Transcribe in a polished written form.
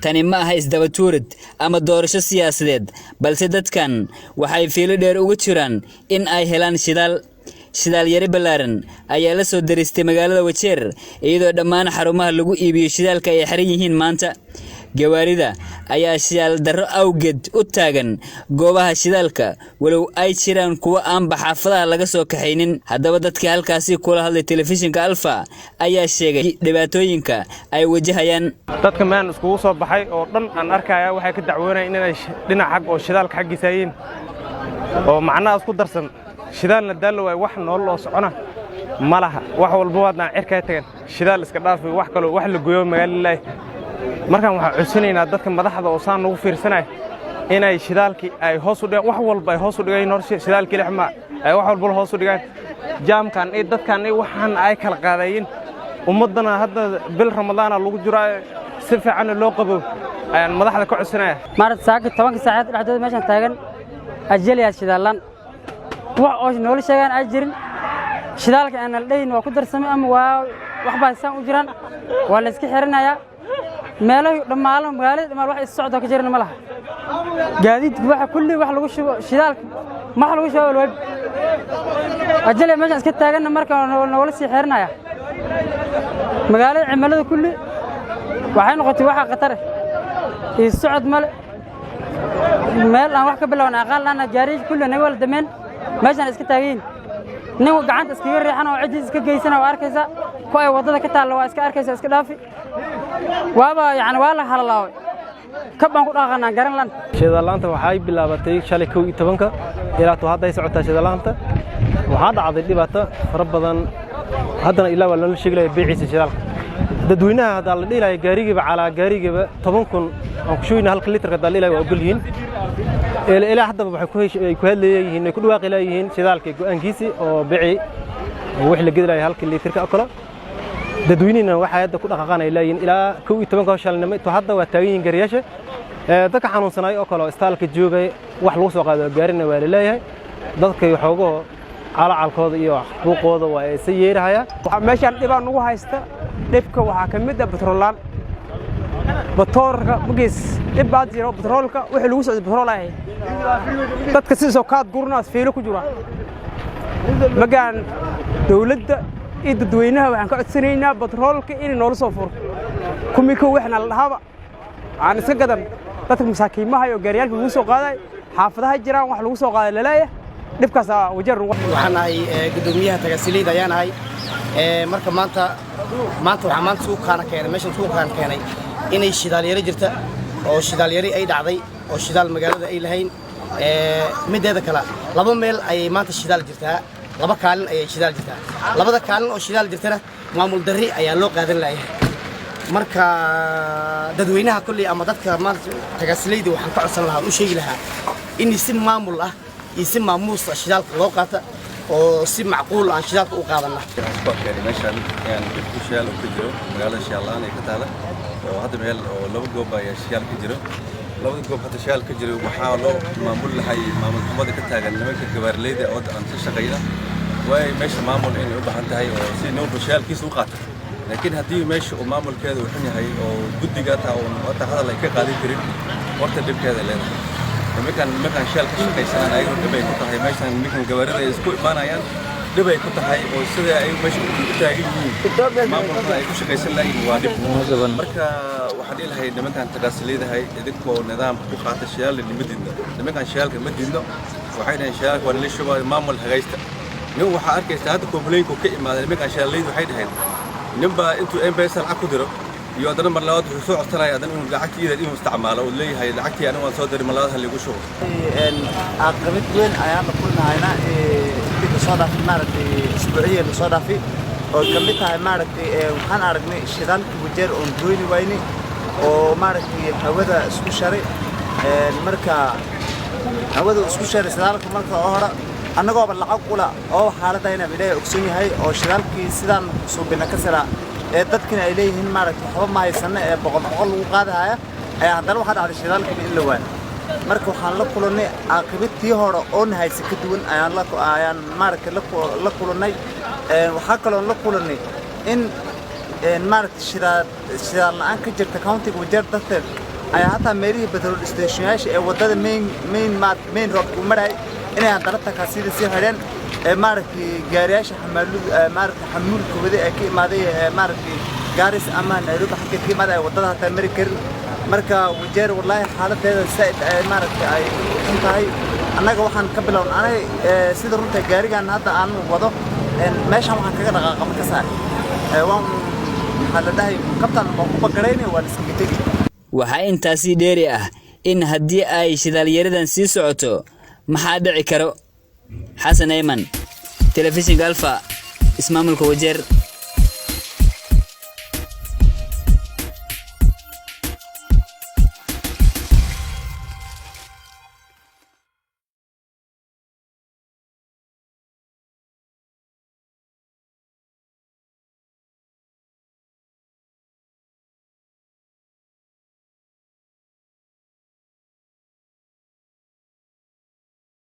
tani ma aha isdaba tuurid ama doorasho siyaasadeed balse dadkan waxay fiilo dheer ugu jiraan in ay helaan shidaal yari balaaran ayaa la soo daristay magaalada Wajeer iyadoo dhammaan xarumaha lagu iibiyo shidaalka ay xiran yihiin maanta gawaarida ayaa shidaal darro awgeed u taagan goobaha shidaalka walow ay jiraan kuwa aan baxaafadaha laga soo kaxaynin haddaba dadkii halkaasi kula hadlay telefishinka Alfa ayaa sheegay dhibaatooyinka ay wajahayaan dadka maan isku soo baxay oo dhan aan arkaya waxay ka dacwoonayaan inay dhinac xaq oo shidaalka xaqiisa yihiin oo macnaha isku darsan shidaalna daalo way wax nool oo socona malaha wax walba wadna cirka tagan shidaal iska dhaaf wax kale wax la gooyo magaalada markaan waxa cusubinaynaa dadka madaxda oo saan ugu fiirsanay inay shidaalki ay hoos u dhigaan wax walba ay hoos u dhigeen hor shidaalki lixma ay wax walba hoos u dhigaan jaamkan ee dadkan ay waxaan ay kala qaadayeen ummadana hadda bil ramadaan lagu jiraa si fiican loo qabo ayaan madaxda ka cusubinaya maarad saaki 10 saacadood dhexdooda meeshan taagan ajaliya shidaalan wax oo nool sheegan ay jirin shidaalka aan la dhayn waa ku darsamay ama wax baa saan u jiraan waa la iska xiranaya meelaha dhamaalo magaalada dhamaal wax is socdo ka jirna ma laha gaadiid waxa kulli wax lagu shubo shidaalka ma lagu shubo walba ajaliya meeshan iska taagan marka noola sii xiranaya magaalada cimilada kulli waxay noqotay waxa khatar ah is socod male meel aan wax ka bilowna aqal lana gaariij kulli naga wal dameen meeshan iska taageen nin gacanta iska riixan oo cidis iska geysana oo arkaysa ku ay wadada ka taalo waa iska arkaysa iska dhaafi waaba waa la halalaaway ka baan ku dhaqanaa garan lan shidaalanta waxay bilaabatay shalay 12 ilaa hadda ay socotaa shidaalanta waxa dhacday dhibaato fara badan haddana ilaa waa la sheegay beeciisa shidaalka dadweynaha hadda la dhiilay gaarigiiba cala gaarigiiba 10,000 aan ku shooyna halka litir ka dalilay waa ogol yihiin ilaa hadda waxay ku hadlayeen ku dhawaaqi leeyihiin shidaalka go'aankiisi oo bici wax la gedlay halka litirka kale dadweynaha waxa hadda ku dhaqaqanay leeyihiin ilaa 12 shalnimo to hadda waa taagan gaariyaasha dadka xanuunsanay oo kale istaalka joogay wax lagu soo qaado gaarina waa leeyahay dadka xoogo calacalkooda iyo xuquuqooda waa ay sayeerahaya meeshan dhibaan ugu haysta dhibka waxa kamid ah petrolan magiis dhibbaad jiro petrolka wixii lagu socdo petrol ah dadka si soo kaad gurnaas fiilo ku jira magaan dawladda iyo dadweynaha waxaan ka codsanaynaa petrolka in noola soo furo kumiko waxna la dhahaba aan iska gadan dadka masaakiimaha iyo gaariyaalka lagu soo qaaday xaafadaha jiraan wax lagu soo qaaday laleeyahay dhibkaas wajeer waxaan ahay gudoomiyaha tagaasiliid ayaan ahay marka maanta waxaan suuqaana keenay meeshan suuqaan keenay inay shidaal yari jirta oo shidaal yari ay dhacday oo shidaal magaalada ay lahayn mideeda kale laba meel ay maanta shidaal jirtaa laba kaalin ay shidaal jirtaa labada kaalin oo shidaal jirtana maamul darri ayaa loo qaadan lahayaa marka dadweynaha kulli ama dadka maanta tagaasiliid waxaan ka codsan lahaa u sheegi lahaa in si maamul ah iyo si maamuus shidaalka loo qaata oo si macquul ah shidaalka u qaadana meeshan aan ku shidaal ku jiro magaalada Shaalaan ay ka taala oo hadda meel oo laba goob ay shidaal ka jiro labada goob hadda shidaal ka jiro waxa loo maamul lahay maamul xumada ka taagan nimanka gabaarleyda oo aan si shaqeeyna way meesha maamul inay u baahan tahay oo si noo shidaalkiisa u qaato laakiin haddii meesha uu maamulkeedu uu xun yahay oo guddiga taa oo wada hadal ay ka qaadi karin waqti dhibkeeda leedahay markaan shidaal ka shaqeysanaan ayagu dhibay ku tahay meeshan ninkan gabaarida isku imaanayaan dhibay ku tahay oo sida ay meesha u taagan yihiin maamulka ay ku shaqeysan lahayn waa dhib marka waxaan ilahay nimankan tagaasiliidahay idinkoo nidaam ku qaata shidaal nimadina nimankan shidaalka ma diidno waxay dhahay shidaalka waa la shubay maamul hagaysta nin waxa arkaysta hadda complaint-ku ka imaaday nimankan shidaaleydu waxay dhahayn ninba intuu MPS lacag ku diro iyo adana mar labaad wuxuu soo codsanaya adana inuu lacagtiisa inuu isticmaalo oo leeyahay lacagtii anigu waan soo diray mar labaad hal igu shubo aqabad weyn ayaan la kulnahayna dib soo dhaafay maaragtay isbuuciye la soo dhaafay oo kamid tahay maaragtay waxaan aragnay shidaalka wajeer oo goyni wayni oo maaragtay hawada isku sharay marka hawada isku sharay shidaalka marka hore annagoo lacag ula oo xaaladayna ilaahay ogsoon yahay oo shidaalkii sidaan suubina ka sara dadkina ay leeyihiin maaragtay waxba ma haysana boqol lagu qaadaya ayaa haddana waxa dhacday shidaalka in la waan marka waxaan la kulanay aqabadii hore oo haysa ka duwan ayaan maaragtay la kulanay waxa kale oo la kulanay in maaragtay shidaal la'aan ka jirta county wajeer dadka ayaa hataa meelihii petrol stationyaasha ee wadada main road ku maray inay haddana takaasida sii xidheen maaragtay gaariyaasha xamuulka wada ee ka imaaday maaragtay gaaris ama Nairobi xagga ka imaaday wadada hataa mari karin marka Wajeer wallahi xaaladeeda said maaragtay ay intahay annaga waxaan ka bilownay sida runta gaarigan hadda aan wado meeshan waxaan kaga dhaqaaqay marka saar waan xaaladahay kabtan ma ku baqareynay waan iska tagi waxa intaasi dheeri ah in haddii ay shidaal yaradan sii socoto maxaa dhici karo xasan ayman telefishinka alfa ismaamulka Wajeer